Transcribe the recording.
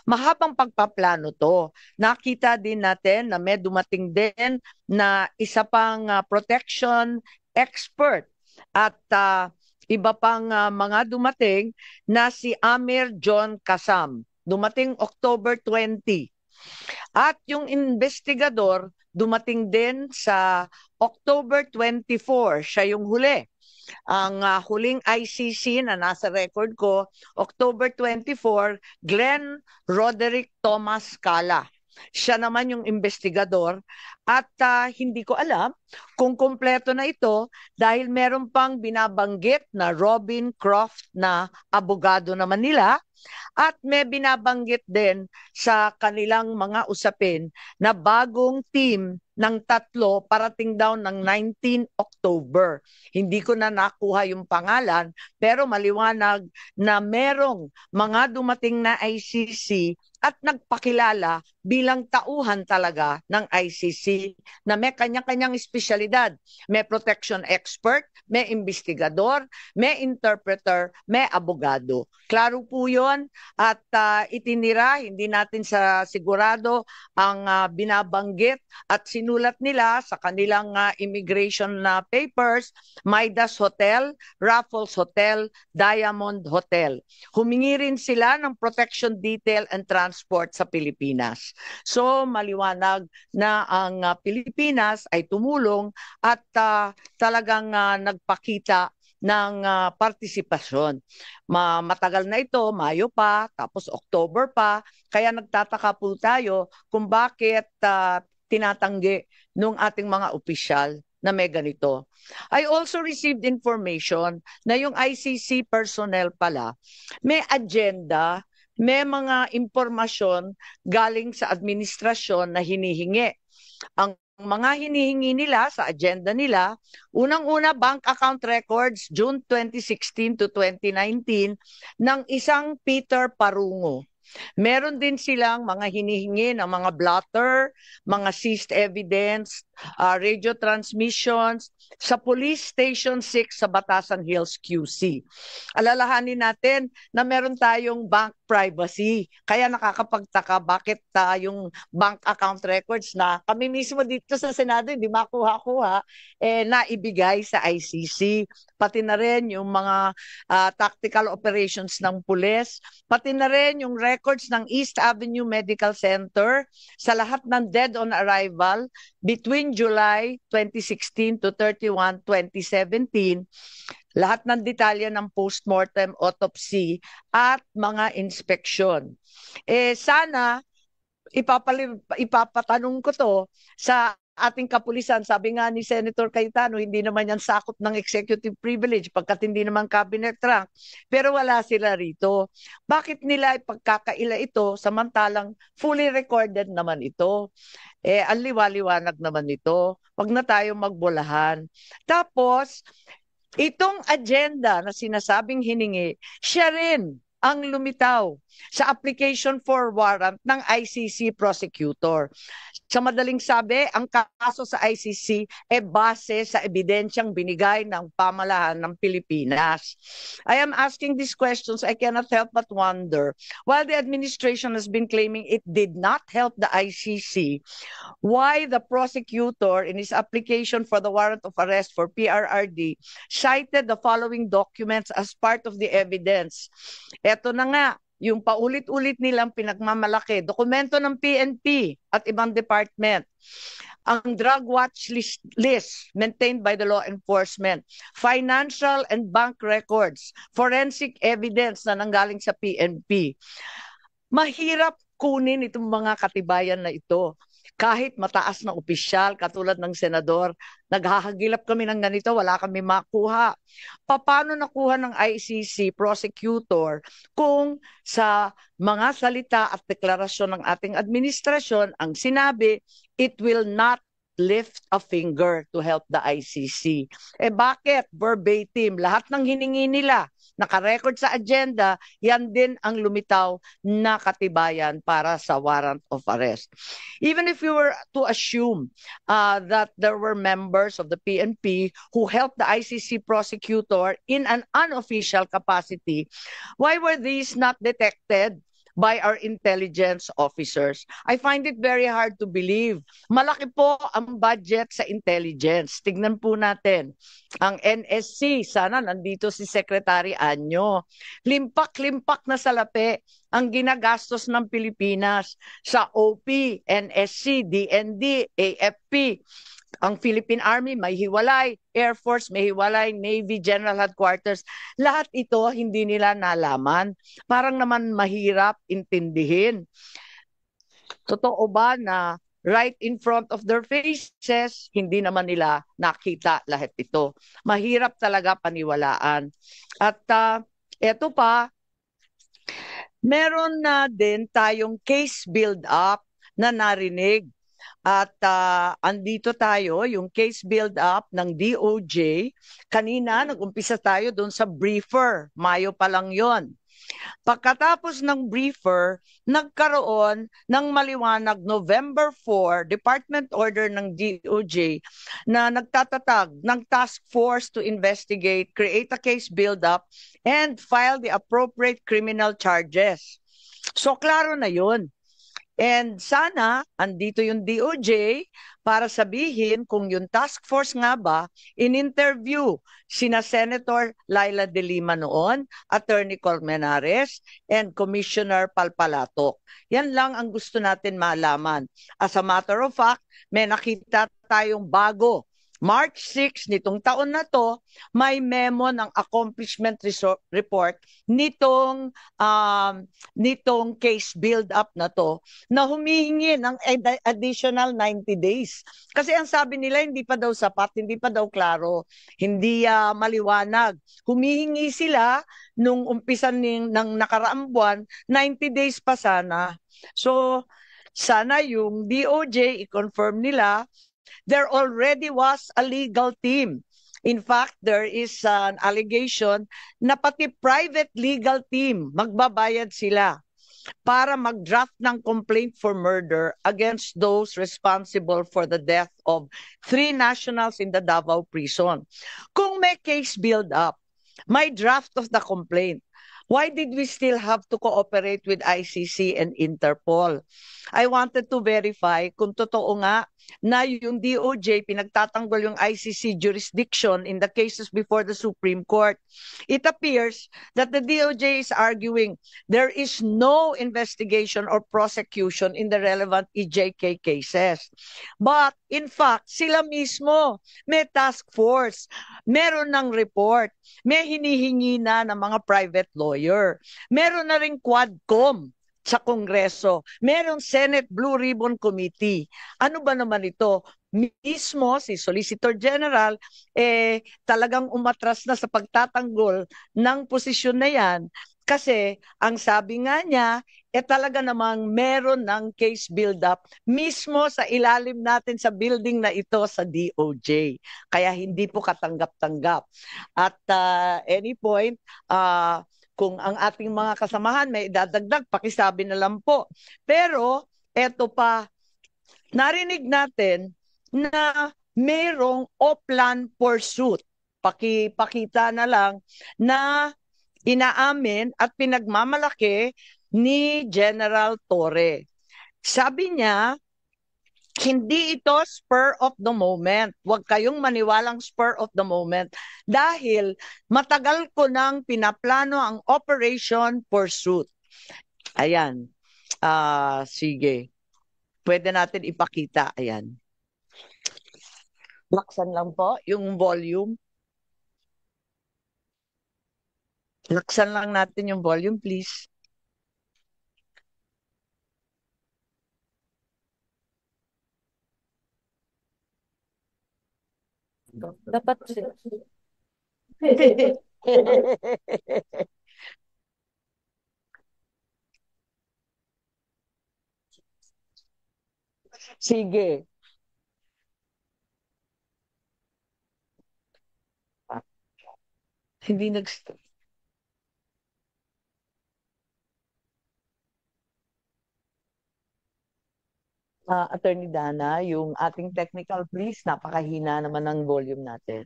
Mahabang pagpaplano to. Nakita din natin na may dumating din na isa pang protection expert at iba pang mga dumating na si Amir John Kasam. Dumating October 20. At yung investigador dumating din sa October 24. Siya yung huli. Ang huling ICC na nasa record ko, October 24, Glenn Roderick Thomas Cala. Siya naman yung investigador at hindi ko alam kung kumpleto na ito dahil meron pang binabanggit na Robin Croft na abogado naman nila at may binabanggit din sa kanilang mga usapin na bagong team ng tatlo parating daw ng 19 October. Hindi ko na nakuha yung pangalan pero maliwanag na merong mga dumating na ICC at nagpakilala bilang tauhan talaga ng ICC na may kanya-kanyang espesyalidad. May protection expert, may investigador, may interpreter, may abogado. Klaro po yun at itinira, hindi natin sa sigurado ang binabanggit at sinulat nila sa kanilang immigration papers, Midas Hotel, Raffles Hotel, Diamond Hotel. Humingi rin sila ng protection detail and transport sa Pilipinas. So maliwanag na ang Pilipinas ay tumulong at talagang nagpakita ng partisipasyon. Matagal na ito, Mayo pa, tapos October pa, kaya nagtataka po tayo kung bakit tinatanggi ng ating mga opisyal na may ganito. I also received information na yung ICC personnel pala may agenda, may mga impormasyon galing sa administrasyon na hinihingi. Ang mga hinihingi nila sa agenda nila, unang-una bank account records June 2016 to 2019 ng isang Peter Parungo. Meron din silang mga hinihingi ng mga blotter, mga seized evidence, radio transmissions sa Police Station 6 sa Batasan Hills, QC. Alalahanin natin na meron tayong bank privacy. Kaya nakakapagtaka bakit yung bank account records na kami mismo dito sa Senado hindi makuha-kuha, naibigay sa ICC. Pati na rin yung mga tactical operations ng pulis, pati na rin yung records ng East Avenue Medical Center sa lahat ng dead on arrival between July 2016 to 31, 2017, lahat ng detalye ng postmortem autopsy at mga inspeksyon. Sana ipapatanong ko to sa ating kapulisan. Sabi nga ni Senator Cayetano, hindi naman yan sakop ng executive privilege pagkat hindi naman cabinet rank. Pero wala sila rito. Bakit nila ipagkakaila ito samantalang fully recorded naman ito? Ang liwaliwanag naman ito. Wag na tayong magbulahan. Tapos, itong agenda na sinasabing hiningi, siya rin ang lumitaw sa application for warrant ng ICC prosecutor. Sa madaling sabi, ang kaso sa ICC base sa ebidensyang binigay ng pamahalaan ng Pilipinas. I am asking these questions, I cannot help but wonder, while the administration has been claiming it did not help the ICC, why the prosecutor in his application for the warrant of arrest for PRRD cited the following documents as part of the evidence. Ito na nga, yung paulit-ulit nilang pinagmamalaki, dokumento ng PNP at ibang department, ang drug watch list maintained by the law enforcement, financial and bank records, forensic evidence na nanggaling sa PNP. Mahirap kunin itong mga katibayan na ito. Kahit mataas na opisyal, katulad ng senador, naghahagilap kami ng ganito, wala kami makuha. Paano nakuha ng ICC prosecutor kung sa mga salita at deklarasyon ng ating administrasyon ang sinabi, it will not lift a finger to help the ICC. Bakit? Verbatim. Lahat ng hiningi nila, nakarecord sa agenda, yan din ang lumitaw na katibayan para sa warrant of arrest. Even if you were to assume that there were members of the PNP who helped the ICC prosecutor in an unofficial capacity, why were these not detected by our intelligence officers. I find it very hard to believe. Malaki po ang budget sa intelligence. Tignan po natin. Ang NSC, sana nandito si Secretary Anyo. Limpak-limpak na salapi ang ginagastos ng Pilipinas sa OP, NSC, DND, AFP. Ang Philippine Army may hiwalay, Air Force may hiwalay, Navy General Headquarters. Lahat ito hindi nila nalaman. Parang naman mahirap intindihin. Totoo ba na right in front of their faces, hindi naman nila nakita lahat ito. Mahirap talaga paniwalaan. At eto pa, meron na din tayong case build-up na narinig. At andito tayo, yung case build-up ng DOJ. Kanina, nag-umpisa tayo doon sa briefer. Mayo pa lang yon. Pagkatapos ng briefer, nagkaroon ng maliwanag November 4, Department Order ng DOJ na nagtatatag ng task force to investigate, create a case build-up, and file the appropriate criminal charges. So, klaro na yun. And sana, andito yung DOJ para sabihin kung yung task force nga ba in-interview sina Senator Laila De Lima noon, Attorney Colmenares, and Commissioner Palpalatok. Yan lang ang gusto natin malaman. As a matter of fact, may nakita tayong bago. March 6 nitong taon na to, may memo ng accomplishment report nitong case build-up na to na humihingi ng additional 90 days. Kasi ang sabi nila hindi pa daw sapat, hindi pa daw klaro, hindi maliwanag. Humihingi sila nung umpisa ng nakaraang buwan, 90 days pa sana. So, sana yung DOJ i-confirm nila there already was a legal team. In fact, there is an allegation na pati private legal team magbabayad sila para mag-draft ng complaint for murder against those responsible for the death of 3 nationals in the Davao prison. Kung may case build-up, may draft of the complaint, why did we still have to cooperate with ICC and Interpol? I wanted to verify kung totoo nga na yung DOJ pinagtatanggol yung ICC jurisdiction in the cases before the Supreme Court. It appears that the DOJ is arguing there is no investigation or prosecution in the relevant EJK cases. But in fact, sila mismo may task force, meron ng report, may hinihingi na ng mga private lawyer, meron na ring Quadcom sa Kongreso. Merong Senate Blue Ribbon Committee. Ano ba naman ito? Mismo si Solicitor General talagang umatras na sa pagtatanggol ng posisyon na yan kasi ang sabi nga niya talaga namang meron ng case build-up mismo sa ilalim natin sa building na ito sa DOJ. Kaya hindi po katanggap-tanggap. At any point, kung ang ating mga kasamahan may idadagdag, pakisabi na lang po. Pero, eto pa, narinig natin na mayroong Oplan pursuit. Pakita na lang na inaamin at pinagmamalaki ni General Torre. Sabi niya, hindi ito spur of the moment. Huwag kayong maniwalang spur of the moment dahil matagal ko nang pinaplano ang Operation Pursuit. Ayan. Sige. Pwede natin ipakita. Ayan. Laksan lang po yung volume. Laksan lang natin yung volume, please. Dapat Sige. Hindi Attorney Dana, yung ating technical please, napakahina naman ng volume natin.